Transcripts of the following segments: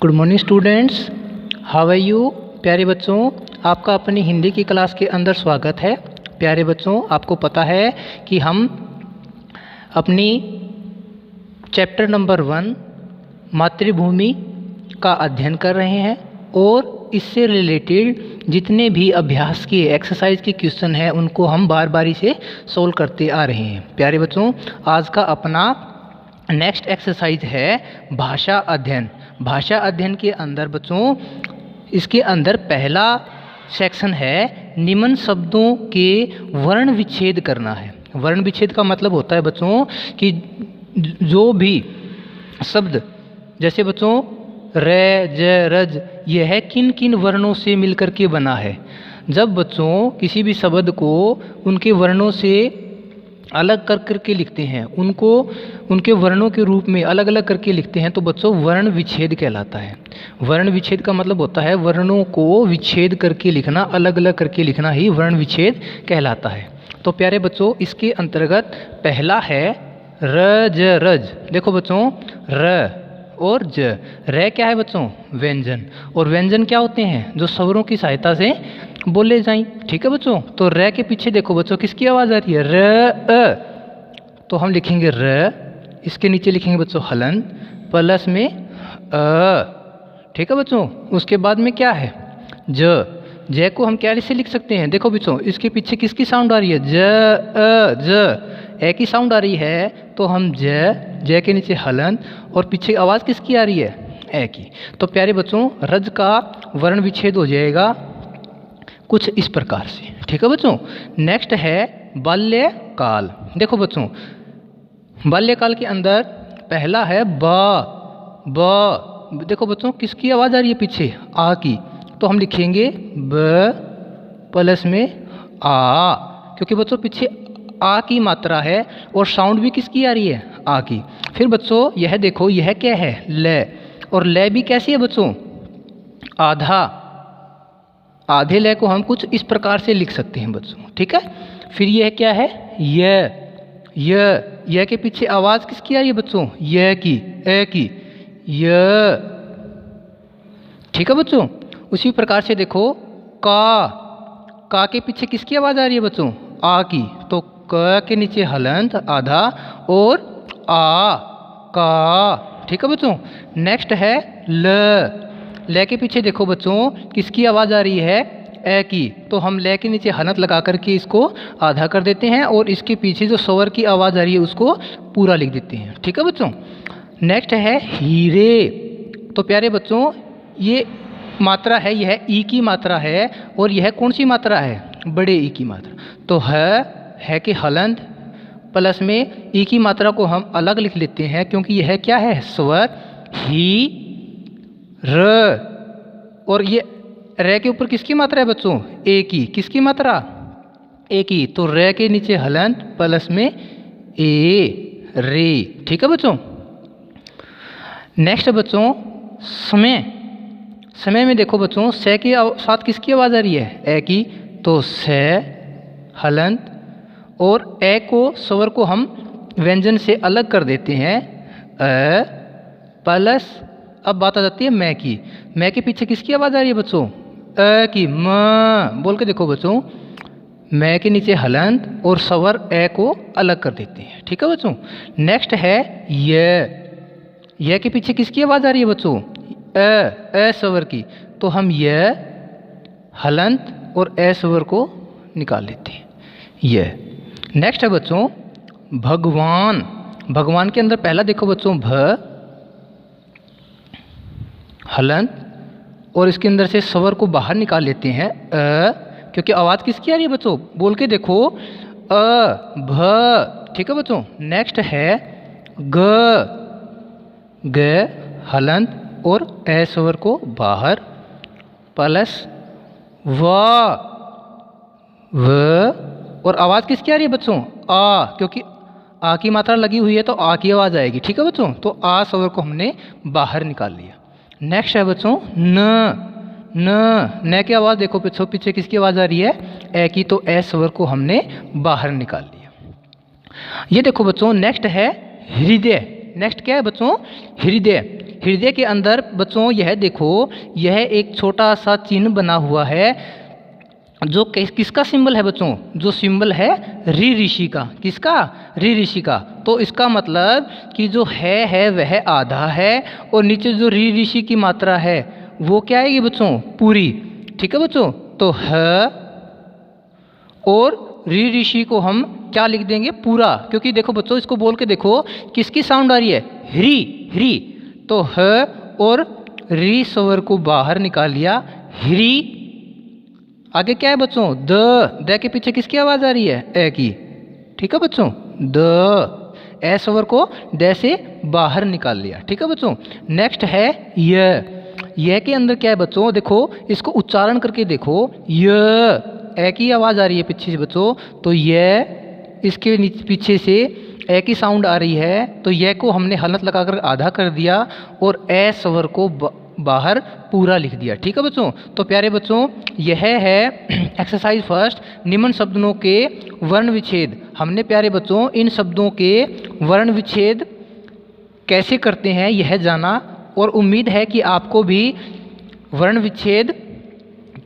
Good morning students, how are you. प्यारे बच्चों, आपका अपनी हिंदी की क्लास के अंदर स्वागत है। प्यारे बच्चों, आपको पता है कि हम अपनी चैप्टर नंबर 1 मातृभूमि का अध्ययन कर रहे हैं और इससे रिलेटेड जितने भी अभ्यास के एक्सरसाइज के क्वेश्चन हैं उनको हम बार बारी से सोल्व करते आ रहे हैं। प्यारे बच्चों, आज का अपना नेक्स्ट एक्सरसाइज है भाषा अध्ययन। भाषा अध्ययन के अंदर बच्चों, इसके अंदर पहला सेक्शन है निम्न शब्दों के वर्ण विच्छेद करना है। वर्ण विच्छेद का मतलब होता है बच्चों कि जो भी शब्द, जैसे बच्चों र, ज, रज, यह किन किन वर्णों से मिलकर के बना है। जब बच्चों किसी भी शब्द को उनके वर्णों से अलग कर करके लिखते हैं, उनको उनके वर्णों के रूप में अलग अलग करके लिखते हैं, तो बच्चों वर्ण विच्छेद कहलाता है। वर्ण विच्छेद का मतलब होता है वर्णों को विच्छेद करके लिखना, अलग अलग करके लिखना ही वर्ण विच्छेद कहलाता है। तो प्यारे बच्चों, इसके अंतर्गत पहला है र, ज, रज। देखो बच्चों, र और ज। र क्या है बच्चों? व्यंजन। और व्यंजन क्या होते हैं? जो स्वरों की सहायता से बोले जाएं। ठीक है बच्चों, तो र के पीछे देखो बच्चों किसकी आवाज़ आ रही है? र, अ। तो हम लिखेंगे र, इसके नीचे लिखेंगे बच्चों हलन प्लस में अ। ठीक है बच्चों, उसके बाद में क्या है? ज। ज को हम क्या से लिख सकते हैं? देखो बच्चों, इसके पीछे किसकी साउंड आ रही है? ज, अ, ज। ए की साउंड आ रही है तो हम ज के नीचे हलन और पीछे आवाज़ किसकी आ रही है? ए की। तो प्यारे बच्चों, रज का वर्ण विच्छेद हो जाएगा कुछ इस प्रकार से। ठीक है बच्चों, नेक्स्ट है बाल्यकाल। देखो बच्चों, बाल्यकाल के अंदर पहला है ब। देखो बच्चों, किसकी आवाज़ आ रही है पीछे? आ की। तो हम लिखेंगे ब प्लस में आ, क्योंकि बच्चों पीछे आ की मात्रा है और साउंड भी किसकी आ रही है? आ की। फिर बच्चों यह देखो, यह क्या है? ल। और ल भी कैसी है बच्चों? आधा। आधे ल को हम कुछ इस प्रकार से लिख सकते हैं बच्चों। ठीक है। फिर यह क्या है? य के पीछे आवाज़ किसकी आ रही है बच्चों? य की, ए की, य। ठीक है बच्चों, उसी प्रकार से देखो का के पीछे किसकी आवाज़ आ रही है बच्चों? आ की। तो क के नीचे हलंत आधा और आ, का। ठीक है बच्चों, नेक्स्ट है ल के पीछे देखो बच्चों किसकी आवाज़ आ रही है? ए की। तो हम ल के नीचे हलंत लगा करके इसको आधा कर देते हैं और इसके पीछे जो स्वर की आवाज़ आ रही है उसको पूरा लिख देते हैं। ठीक है बच्चों, नेक्स्ट है हीरे। तो प्यारे बच्चों, ये मात्रा है, यह ई की मात्रा है और यह कौन सी मात्रा है? बड़े ई की मात्रा। तो है कि हलंत प्लस में ई की मात्रा को हम अलग लिख लेते हैं क्योंकि यह क्या है? स्वर ही र। और ये र के ऊपर किसकी मात्रा है बच्चों? ए की। किसकी मात्रा? ए की। तो र के नीचे हलंत प्लस में ए, रे। ठीक है बच्चों, नेक्स्ट बच्चों समय। समय में देखो बच्चों, से के साथ किसकी आवाज़ आ रही है? ए की। तो से हलंत और ए को स्वर को हम व्यंजन से अलग कर देते हैं अ प्लस, अब बात आ जाती है मैं की। मैं के पीछे किसकी आवाज़ आ रही है बच्चों? अ की। म बोल के देखो बच्चों, मैं के नीचे हलंत और स्वर ए को अलग कर देते हैं। ठीक है बच्चों, नेक्स्ट है यह के पीछे किसकी आवाज़ आ रही है बच्चों? ए स्वर की। तो हम यह हलंत और ए स्वर को निकाल लेते हैं। यह नेक्स्ट है बच्चों भगवान। भगवान के अंदर पहला देखो बच्चों भ हलंत और इसके अंदर से स्वर को बाहर निकाल लेते हैं क्योंकि आवाज़ किसकी आ रही है बच्चों? बोल के देखो भ। ठीक है बच्चों, नेक्स्ट है ग हलंत और ए स्वर को बाहर प्लस व और आवाज़ किसकी आ रही है बच्चों? आ, क्योंकि आ की मात्रा लगी हुई है तो आ की आवाज़ आएगी। ठीक है बच्चों, तो आ स्वर को हमने बाहर निकाल लिया। नेक्स्ट है बच्चों न की आवाज़ देखो बच्चों, पीछे किसकी आवाज़ आ रही है? ए की। तो ए स्वर को हमने बाहर निकाल लिया। ये देखो बच्चों, नेक्स्ट है हृदय। नेक्स्ट क्या है बच्चों? हृदय। हृदय के अंदर बच्चों यह देखो, यह एक छोटा सा चिन्ह बना हुआ है जो किसका सिंबल है बच्चों? जो सिंबल है ऋ ऋषि का। किसका? ऋ ऋषि का। तो इसका मतलब कि जो है वह आधा है और नीचे जो ऋ ऋषि की मात्रा है वो क्या आएगी बच्चों? पूरी। ठीक है बच्चों, तो ह और ऋ ऋषि को हम क्या लिख देंगे? पूरा। क्योंकि देखो बच्चों, इसको बोल के देखो किसकी साउंड आ रही है? ह्री ह्री। तो ह और ऋ स्वर को बाहर निकाल लिया, ह्री। आगे क्या है बच्चों? द के पीछे किसकी आवाज आ रही है? ए की। ठीक है बच्चों, द ए स्वर को द से बाहर निकाल लिया। ठीक है बच्चों, नेक्स्ट है य के अंदर क्या है बच्चों? देखो इसको उच्चारण करके देखो, य ए की आवाज आ रही है पीछे से बच्चों, तो य इसके पीछे से ए की साउंड आ रही है, तो य को हमने हलंत लगाकर आधा कर दिया और ए स्वर को बाहर पूरा लिख दिया। ठीक है बच्चों, तो प्यारे बच्चों यह है एक्सरसाइज फर्स्ट, निम्न शब्दों के वर्ण विच्छेद। हमने प्यारे बच्चों इन शब्दों के वर्ण विच्छेद कैसे करते हैं यह जाना, और उम्मीद है कि आपको भी वर्ण विच्छेद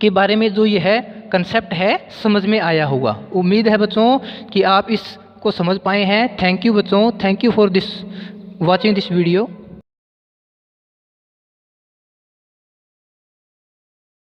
के बारे में जो यह कंसेप्ट है समझ में आया होगा। उम्मीद है बच्चों कि आप इसको समझ पाए हैं। थैंक यू बच्चों, thank you for this watching this video.